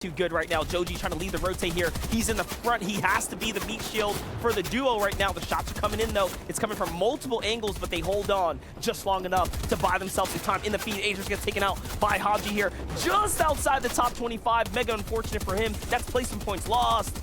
too good right now. Joji trying to lead the rotate here. He's in the front. He has to be the meat shield for the duo right now. The shots are coming in, though. It's coming from multiple angles, but they hold on just long enough to buy themselves some time in the feed. Adrian's gets taken out by Haji here, just outside the top 25. Mega unfortunate for him. That's placement points lost.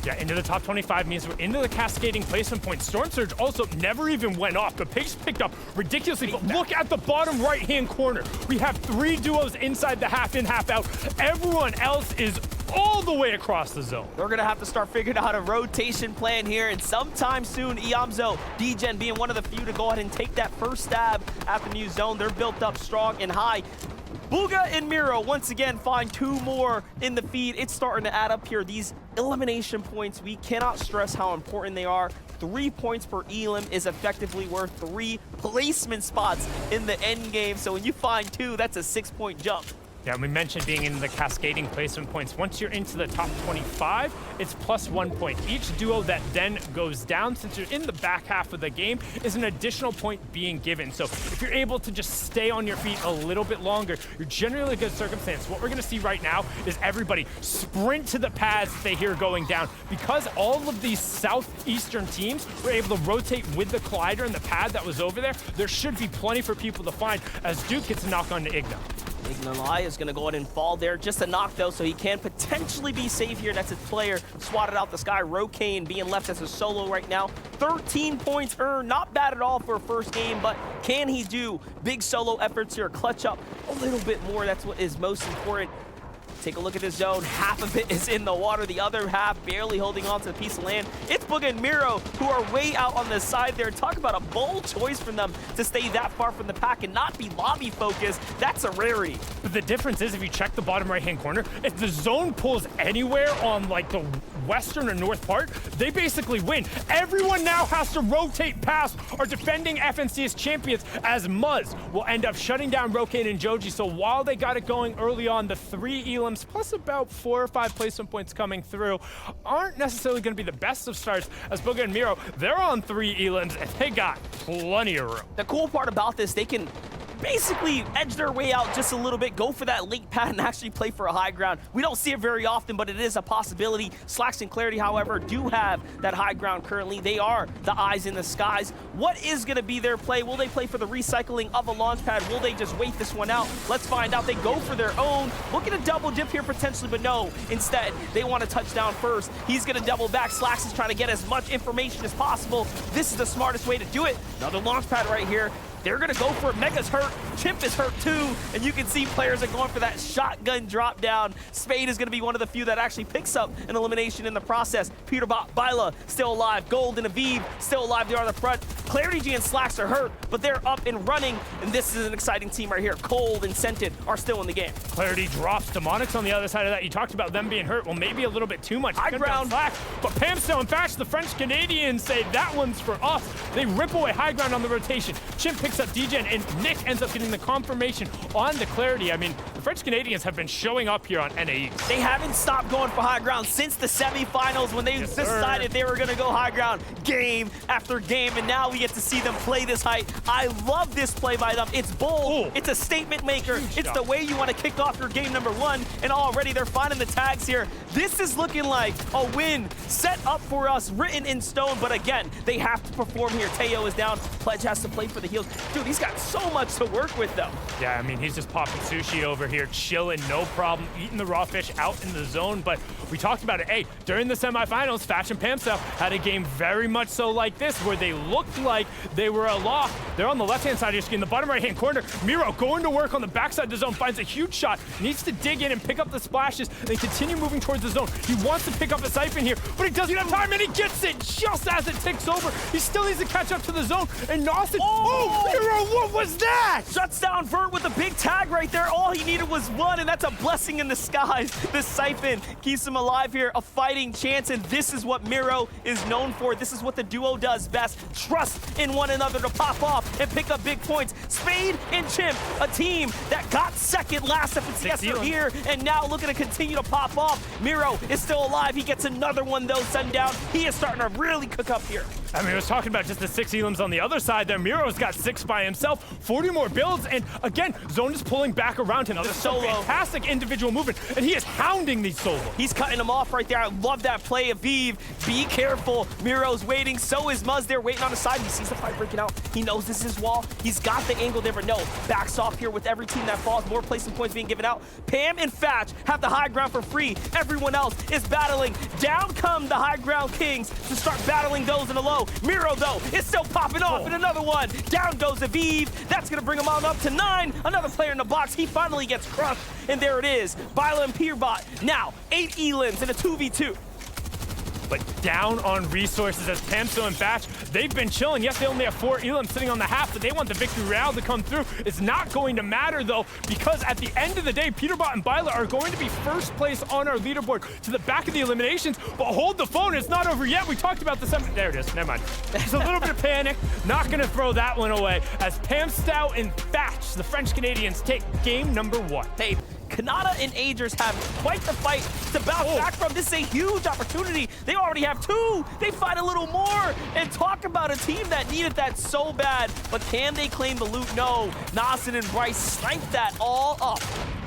Yeah, into the top 25 means we're into the cascading placement point. Storm Surge also never even went off. The pace picked up ridiculously, but look at the bottom right-hand corner. We have 3 duos inside the half in, half out. Everyone else is all the way across the zone. We're gonna have to start figuring out a rotation plan here, and sometime soon, Iamzo, D-Gen being one of the few to go ahead and take that first stab at the new zone. They're built up strong and high. Bugha and Miro once again find 2 more in the feed. It's starting to add up here. These elimination points, we cannot stress how important they are. 3 points per elim is effectively worth 3 placement spots in the end game. So when you find 2, that's a 6-point jump. Yeah, we mentioned being in the cascading placement points. Once you're into the top 25, it's +1 point. Each duo that then goes down, since you're in the back half of the game, is an additional point being given. So if you're able to just stay on your feet a little bit longer, you're generally in a good circumstance. What we're gonna see right now is everybody sprint to the pads they hear going down. Because all of these southeastern teams were able to rotate with the collider and the pad that was over there, there should be plenty for people to find as Duke gets a knock on to Igna. Ignalai is going to go ahead and fall there. Just a knock, though, so he can potentially be safe here. That's his player swatted out the sky. Rokane being left as a solo right now. 13 points earned. Not bad at all for a first game, but can he do big solo efforts here? Clutch up a little bit more. That's what is most important. Take a look at this zone. Half of it is in the water. The other half barely holding on to the piece of land. It's Bugha and Miro who are way out on the side there. Talk about a bold choice from them to stay that far from the pack and not be lobby focused. That's a rarity. But the difference is if you check the bottom right-hand corner, if the zone pulls anywhere on like the western or north part, they basically win. Everyone now has to rotate past our defending FNCS champions as Muzz will end up shutting down Rokane and Joji. So while they got it going early on, the 3 elims plus about 4 or 5 placement points coming through aren't necessarily going to be the best of starts as Bugha and Miro, they're on 3 elims and they got plenty of room. The cool part about this, they can basically edge their way out just a little bit, go for that late pad and actually play for a high ground. We don't see it very often, but it is a possibility. Slacks and Clarity, however, do have that high ground currently. They are the eyes in the skies. What is going to be their play? Will they play for the recycling of a launch pad? Will they just wait this one out? Let's find out. They go for their own. Look at a double dip here potentially, but no. Instead, they want to touchdown first. He's going to double back. Slacks is trying to get as much information as possible. This is the smartest way to do it. Another launch pad right here. They're gonna go for it. Mega's hurt, Chimp is hurt too, and you can see players are going for that shotgun drop down. Spade is gonna be one of the few that actually picks up an elimination in the process. Peter Bila still alive, Gold and Aviv still alive, they are on the front. Clarity G and Slacks are hurt, but they're up and running, and this is an exciting team right here. Cold and Scented are still in the game. Clarity drops, Demonics on the other side of that. You talked about them being hurt, well maybe a little bit too much. High ground. Slack, but Pamstel and Fash, the French Canadians say that one's for us. They rip away high ground on the rotation. Chimp picks up D-Gen, and Nick ends up getting the confirmation on the Clarity. I mean, the French Canadians have been showing up here on NAE. They haven't stopped going for high ground since the semifinals when they decided they were going to go high ground game after game, and now we get to see them play this height. I love this play by them. It's bold. Ooh. It's a statement maker. It's the way you want to kick off your game number 1, and already they're finding the tags here. This is looking like a win set up for us, written in stone, but again, they have to perform here. Teo is down. Pledge has to play for the heals. Dude, he's got so much to work with, though. Yeah, I mean, he's just popping sushi over here, chilling, no problem, eating the raw fish out in the zone. But we talked about it. Hey, during the semifinals, Fash and Pamsel had a game very much so like this, where they looked like they were aloft. They're on the left-hand side of your screen, the bottom right-hand corner. Miro going to work on the backside of the zone, finds a huge shot, needs to dig in and pick up the splashes, and then continue moving towards the zone. He wants to pick up a siphon here, but he doesn't have time, and he gets it just as it ticks over. He still needs to catch up to the zone, and Austin, oh Miro, what was that? Shuts down Vert with a big tag right there. All he needed was one, and that's a blessing in disguise. The siphon keeps him alive here, a fighting chance, and this is what Miro is known for. This is what the duo does best. Trust in one another to pop off and pick up big points. Spade and Chimp, a team that got second last FNCS here, and now looking to continue to pop off. Miro is still alive. He gets another one, though, sundown. He is starting to really cook up here. I mean, I was talking about just the 6 elims on the other side there. Miro's got 6 by himself, 40 more builds, and again, Zone is pulling back around him. This is solo. fantastic individual movement, and he is hounding these solos. He's cutting him off right there. I love that play. Aviv, be careful. Miro's waiting. So is Muzz there waiting on the side. He sees the fight breaking out. He knows this is his wall. He's got the angle there, but no. Backs off here with every team that falls. More placement points being given out. Pam and Fatch have the high ground for free. Everyone else is battling. Down come the high ground kings to start battling those in the low. Miro, though, is still popping off, and another one. Down goes Aviv. That's going to bring him on up to 9. Another player in the box. He finally gets crushed, and there it is. Bila and Peerbot now 8 elims in a 2v2. But down on resources as Pamso and Batch, they've been chilling. Yes, they only have 4 elims sitting on the half, but they want the victory royale to come through. It's not going to matter, though, because at the end of the day, Peterbot and Bila are going to be first place on our leaderboard to the back of the eliminations. But hold the phone, it's not over yet. We talked about the there it is, never mind. There's a little bit of panic. Not going to throw that one away as Pam Stout and Batch, the French-Canadians, take game number 1. Hey, Kanata and Agers have quite the fight to bounce back from. This is a huge opportunity. They already have 2. They fight a little more. And talk about a team that needed that so bad. But can they claim the loot? No. Nasen and Bryce sniped that all up.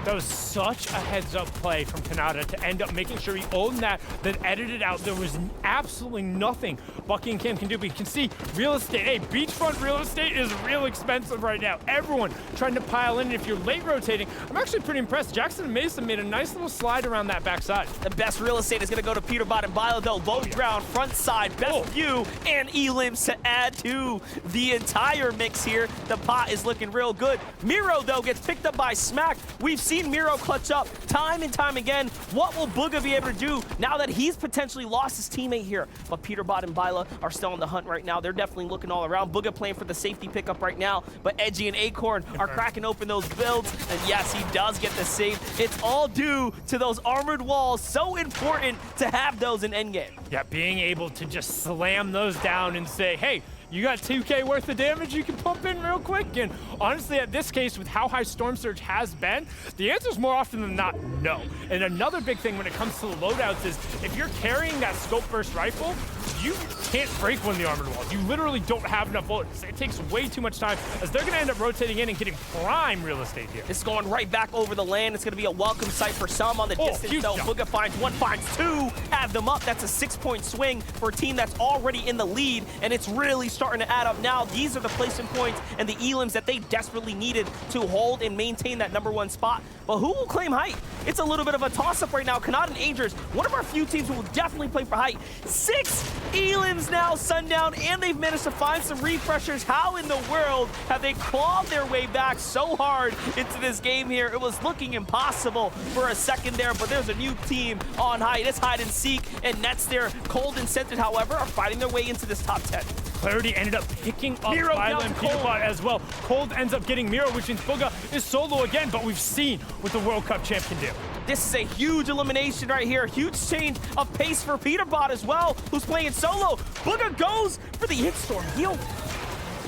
That was such a heads-up play from Kanata to end up making sure he owned that, then edited out. There was absolutely nothing Bucky and Kim can do. But you can see real estate. Hey, beachfront real estate is real expensive right now. Everyone trying to pile in. And if you're late rotating, I'm actually pretty impressed. Jackson and Mason made a nice little slide around that backside. The best real estate is going to go to Peterbot and Bila, though. Low ground, front side, best view, and elims to add to the entire mix here. The pot is looking real good. Miro, though, gets picked up by Smack. We've seen Miro clutch up time and time again. What will Booga be able to do now that he's potentially lost his teammate here? But Peterbot and Bila are still on the hunt right now. They're definitely looking all around. Booga playing for the safety pickup right now, but Edgy and Acorn are cracking open those builds. And yes, he does get the save. It's all due to those armored walls. So important to have those in endgame. Yeah, being able to just slam those down and say, hey, you got 2K worth of damage you can pump in real quick. And honestly, at this case, with how high Storm Surge has been, the answer is more often than not no. And another big thing when it comes to the loadouts is if you're carrying that scope burst rifle, you can't break one of the armored walls. You literally don't have enough bullets. It takes way too much time as they're going to end up rotating in and getting prime real estate here. It's going right back over the land. It's going to be a welcome sight for some on the distance, though. Booga finds 1, finds 2, add them up. That's a 6-point swing for a team that's already in the lead, and it's really starting to add up now. These are the placement points and the elims that they desperately needed to hold and maintain that #1 spot. But who will claim height? It's a little bit of a toss-up right now. Kanata and Agers, one of our few teams who will definitely play for height. 6 elims now, Sundown, and they've managed to find some refreshers. How in the world have they clawed their way back so hard into this game here? It was looking impossible for a second there, but there's a new team on height. It's hide and seek, and Nets there. Cold and Scented, however, are fighting their way into this top 10. Clarity ended up picking up Bila and Peterbot as well. Cold ends up getting Miro, which means Booga is solo again, but we've seen what the World Cup champ can do. This is a huge elimination right here. Huge change of pace for Peterbot as well, who's playing solo. Booga goes for the hitstorm heal.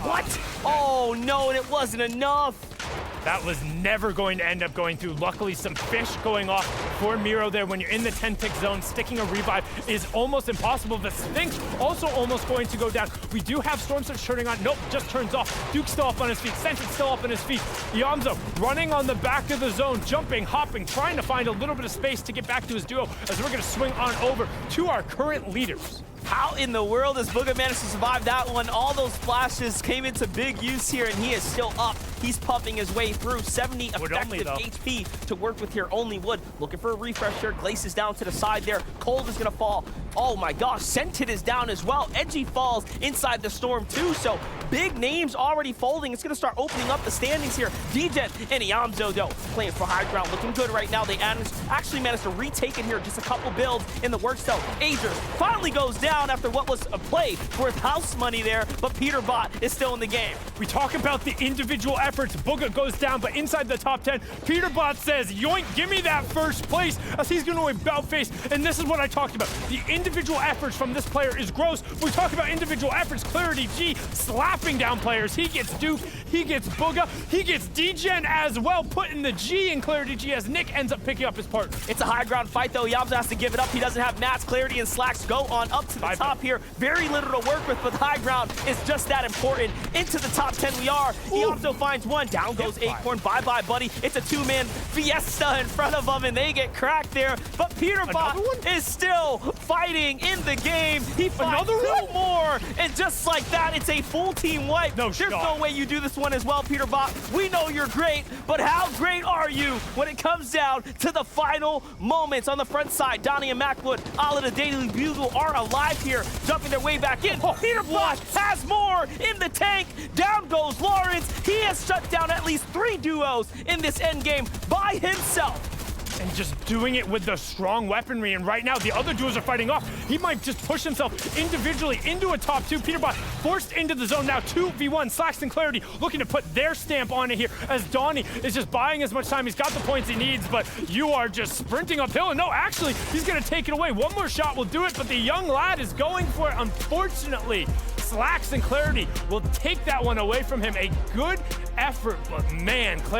What? Oh no, and it wasn't enough. That was never going to end up going through. Luckily, some fish going off for Miro there. When you're in the 10-tick zone, sticking a revive is almost impossible. The Sphinx also almost going to go down. We do have Storm Surge turning on. Nope, just turns off. Duke's still up on his feet. Sentry's still up on his feet. Yamzo running on the back of the zone, jumping, hopping, trying to find a little bit of space to get back to his duo as we're going to swing on over to our current leaders. How in the world does Booga manage to survive that one? All those flashes came into big use here, and he is still up. He's pumping his way through. 70 effective HP to work with here. Only wood. Looking for a refresher. Glace is down to the side there. Cold is going to fall. Oh my gosh, Scented is down as well. Edgy falls inside the storm too, so big names already folding. It's going to start opening up the standings here. Degen and Iamzo, though, playing for high ground. Looking good right now. They actually managed to retake it here. Just a couple builds in the works, though. Agers finally goes down after what was a play worth house money there, but Peterbot is still in the game. We talk about the individual efforts. Booga goes down, but inside the top 10, Peterbot says, yoink, give me that first place, as he's going to about face. And this is what I talked about. The individual efforts from this player is gross. We talk about individual efforts. Clarity G slapping down players. He gets Duke, he gets Booga, he gets Degen as well, putting the G in Clarity G as Nick ends up picking up his partner. It's a high ground fight, though. Yamza has to give it up. He doesn't have mats. Clarity and Slacks go on up to to the Bye, top here. Very little to work with, but the high ground is just that important. Into the top 10 we are. He also finds one. Down goes Acorn. Bye-bye, buddy. It's a two-man fiesta in front of them, and they get cracked there. But Peterbot is still fighting in the game. He finds two more, and just like that, it's a full team wipe. There's no way you do this one as well, Peterbot. We know you're great, but how great are you when it comes down to the final moments? On the front side, Donnie and Macwood, all of the Daily Bugle are alive here, jumping their way back in. Peterbot has more in the tank. Down goes Lawrence. He has shut down at least 3 duos in this end game by himself. And just doing it with the strong weaponry. And right now, the other duos are fighting off. He might just push himself individually into a top 2. Peterbot forced into the zone now. 2v1. Slacks and Clarity looking to put their stamp on it here as Donnie is just buying as much time. He's got the points he needs, but you are just sprinting uphill. And no, actually, he's going to take it away. One more shot will do it, but the young lad is going for it. Unfortunately, Slacks and Clarity will take that one away from him. A good effort, but man, Clarity